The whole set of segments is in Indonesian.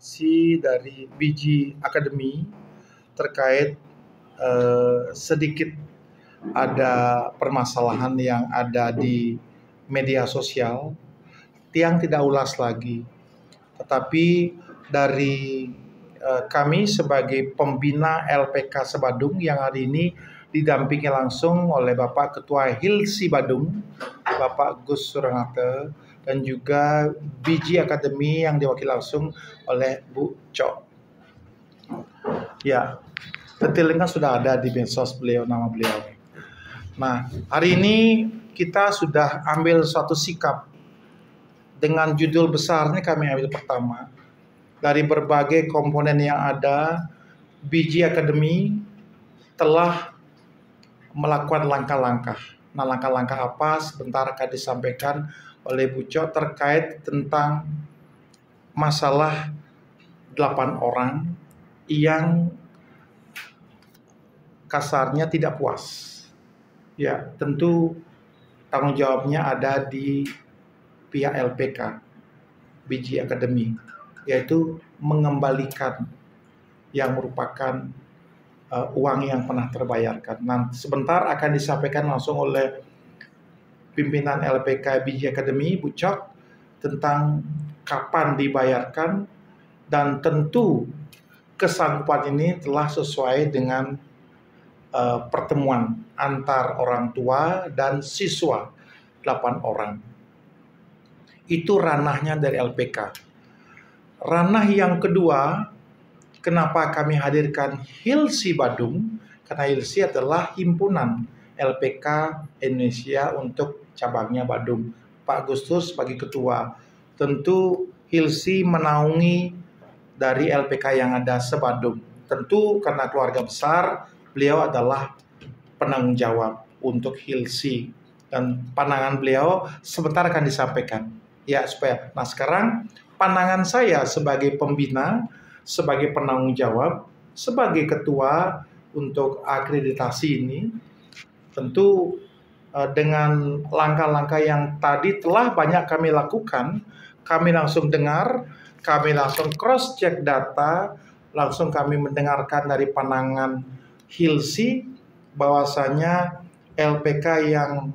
Dari Biji Academy terkait sedikit ada permasalahan yang ada di media sosial yang tidak ulas lagi, tetapi dari kami sebagai pembina LPK Sebadung yang hari ini didampingi langsung oleh Bapak Ketua Hilsi Badung, Bapak Gus Surangate, dan juga Biji Academy yang diwakili langsung oleh Bu Cok. Ya, detailnya sudah ada di medsos beliau, nama beliau. Nah, hari ini kita sudah ambil suatu sikap dengan judul besarnya. Kami ambil pertama, dari berbagai komponen yang ada, Biji Academy telah melakukan langkah-langkah. Nah, langkah-langkah apa? Sebentar akan disampaikan oleh Bu Cok terkait tentang masalah 8 orang yang kasarnya tidak puas. Ya, tentu tanggung jawabnya ada di pihak LPK Biji Academy, yaitu mengembalikan yang merupakan uang yang pernah terbayarkan. Nah, sebentar akan disampaikan langsung oleh pimpinan LPK Biji Academy, Bu Cok, tentang kapan dibayarkan, dan tentu kesanggupan ini telah sesuai dengan pertemuan antar orang tua dan siswa 8 orang. Itu ranahnya dari LPK. Ranah yang kedua, kenapa kami hadirkan Hilsi Badung? Karena Hilsi adalah himpunan LPK Indonesia untuk cabangnya Badung. Pak Gustus sebagai ketua. Tentu Hilsi menaungi dari LPK yang ada sebadung. Tentu karena keluarga besar, beliau adalah penanggung jawab untuk Hilsi. Dan pandangan beliau sebentar akan disampaikan. Ya, supaya. Nah, sekarang pandangan saya sebagai pembina, sebagai penanggung jawab, sebagai ketua untuk akreditasi ini, tentu dengan langkah-langkah yang tadi telah banyak kami lakukan, kami langsung dengar, kami langsung cross check data, langsung kami mendengarkan dari pandangan Hilsi bahwasanya LPK yang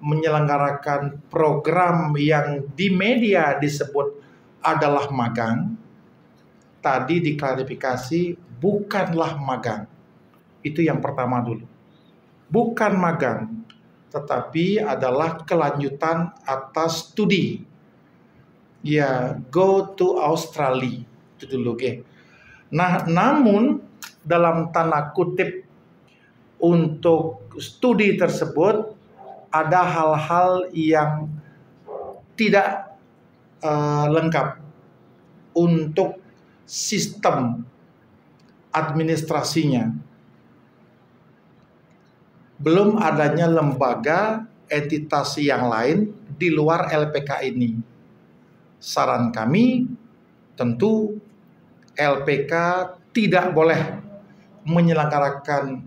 menyelenggarakan program yang di media disebut adalah magang, tadi diklarifikasi bukanlah magang. Itu yang pertama dulu. Bukan magang, tetapi adalah kelanjutan atas studi. Ya, go to Australia. Itu dulu, oke. Nah, namun dalam tanda kutip untuk studi tersebut ada hal-hal yang tidak lengkap untuk sistem administrasinya. Belum adanya lembaga entitas yang lain di luar LPK ini. Saran kami tentu LPK tidak boleh menyelenggarakan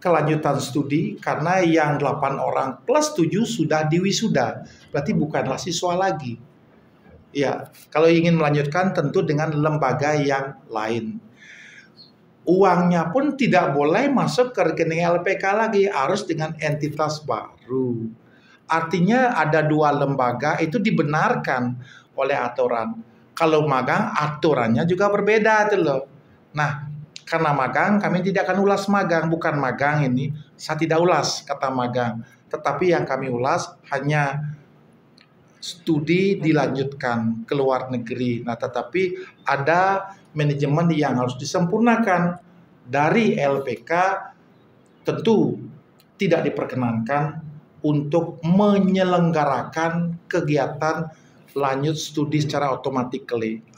kelanjutan studi karena yang 8 orang plus 7 sudah diwisuda. Berarti bukanlah siswa lagi. Ya, kalau ingin melanjutkan tentu dengan lembaga yang lain. Uangnya pun tidak boleh masuk ke rekening LPK lagi, harus dengan entitas baru. Artinya ada 2 lembaga itu dibenarkan oleh aturan. Kalau magang aturannya juga berbeda tuh loh. Nah, karena magang kami tidak akan ulas magang, bukan magang ini. Saya tidak ulas kata magang, tetapi yang kami ulas hanya studi dilanjutkan ke luar negeri. Nah, tetapi ada manajemen yang harus disempurnakan dari LPK. Tentu tidak diperkenankan untuk menyelenggarakan kegiatan lanjut studi secara otomatis,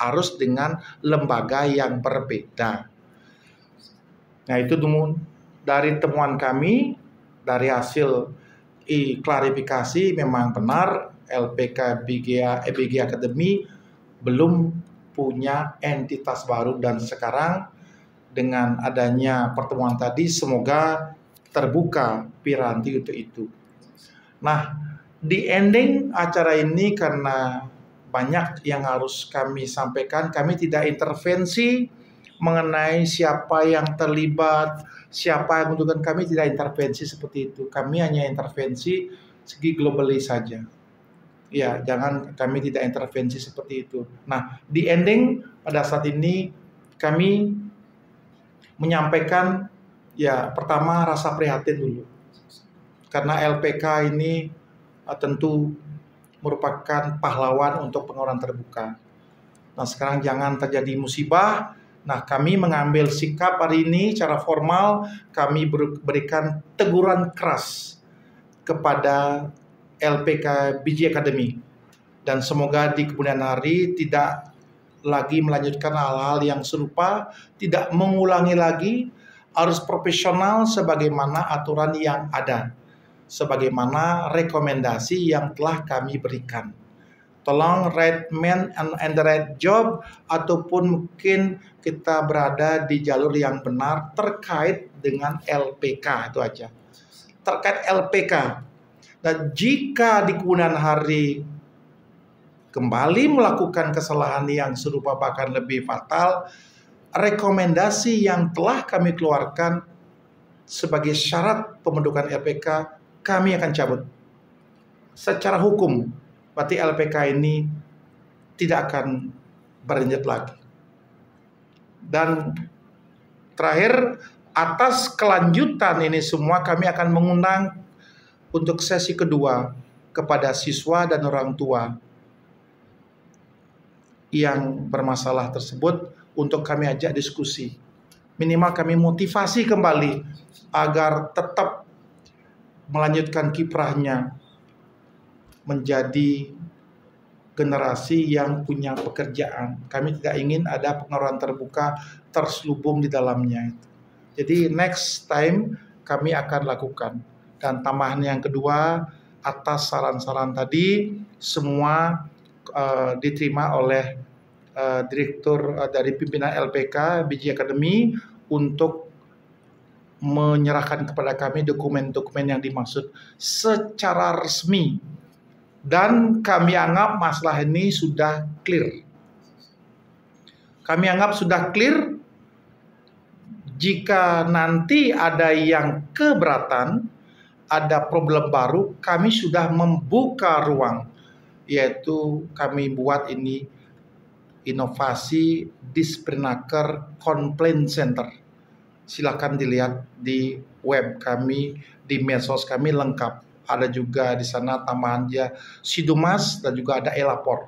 harus dengan lembaga yang berbeda. Nah, itu dari temuan kami, dari hasil klarifikasi memang benar LPK BG Academy belum punya entitas baru, dan sekarang dengan adanya pertemuan tadi semoga terbuka piranti untuk itu. Nah, di ending acara ini karena banyak yang harus kami sampaikan. Kami tidak intervensi mengenai siapa yang terlibat, siapa yang menentukan. Kami tidak intervensi seperti itu. Kami hanya intervensi segi globally saja. Ya, jangan, kami tidak intervensi seperti itu. Nah, di ending pada saat ini kami menyampaikan, ya, pertama rasa prihatin dulu. Karena LPK ini tentu merupakan pahlawan untuk pengawasan terbuka. Nah, sekarang jangan terjadi musibah. Nah, kami mengambil sikap hari ini secara formal, kami berikan teguran keras kepada LPK Biji Academy. Dan semoga di kemudian hari tidak lagi melanjutkan hal-hal yang serupa, tidak mengulangi lagi, harus profesional sebagaimana aturan yang ada, sebagaimana rekomendasi yang telah kami berikan. Tolong right man and the right job, ataupun mungkin kita berada di jalur yang benar terkait dengan LPK, itu aja. Terkait LPK. Dan jika di kemudian hari kembali melakukan kesalahan yang serupa bahkan lebih fatal, rekomendasi yang telah kami keluarkan sebagai syarat pembentukan LPK kami akan cabut. Secara hukum, berarti LPK ini tidak akan berlanjut lagi. Dan terakhir, atas kelanjutan ini semua kami akan mengundang untuk sesi kedua kepada siswa dan orang tua yang bermasalah tersebut untuk kami ajak diskusi. Minimal kami motivasi kembali agar tetap melanjutkan kiprahnya menjadi generasi yang punya pekerjaan. Kami tidak ingin ada pengawasan terbuka terselubung di dalamnya. Jadi next time kami akan lakukan. Dan tambahan yang kedua, atas saran-saran tadi semua diterima oleh direktur dari pimpinan LPK Biji Academy untuk menyerahkan kepada kami dokumen-dokumen yang dimaksud secara resmi. Dan kami anggap masalah ini sudah clear. Kami anggap sudah clear. Jika nanti ada yang keberatan, ada problem baru, kami sudah membuka ruang, yaitu kami buat ini inovasi Dispernaker Complaint Center. Silakan dilihat di web kami, di medsos kami lengkap. Ada juga di sana tambahan dia Sidumas dan juga ada e-lapor.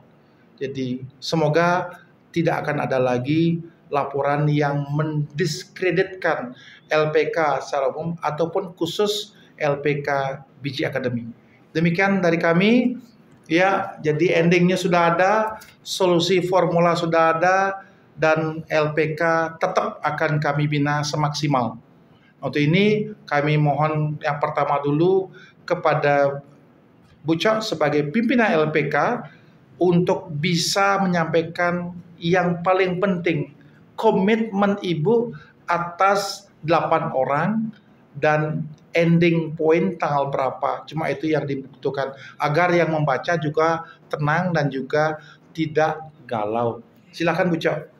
Jadi semoga tidak akan ada lagi laporan yang mendiskreditkan LPK secara umum ataupun khusus LPK Biji Academy. Demikian dari kami. Ya, jadi endingnya sudah ada, solusi formula sudah ada, dan LPK tetap akan kami bina semaksimal. Untuk ini kami mohon yang pertama dulu kepada Bu Cok sebagai pimpinan LPK untuk bisa menyampaikan yang paling penting, komitmen Ibu atas 8 orang dan ending point tanggal berapa. Cuma itu yang dibutuhkan agar yang membaca juga tenang dan juga tidak galau. Silakan Bu Cok.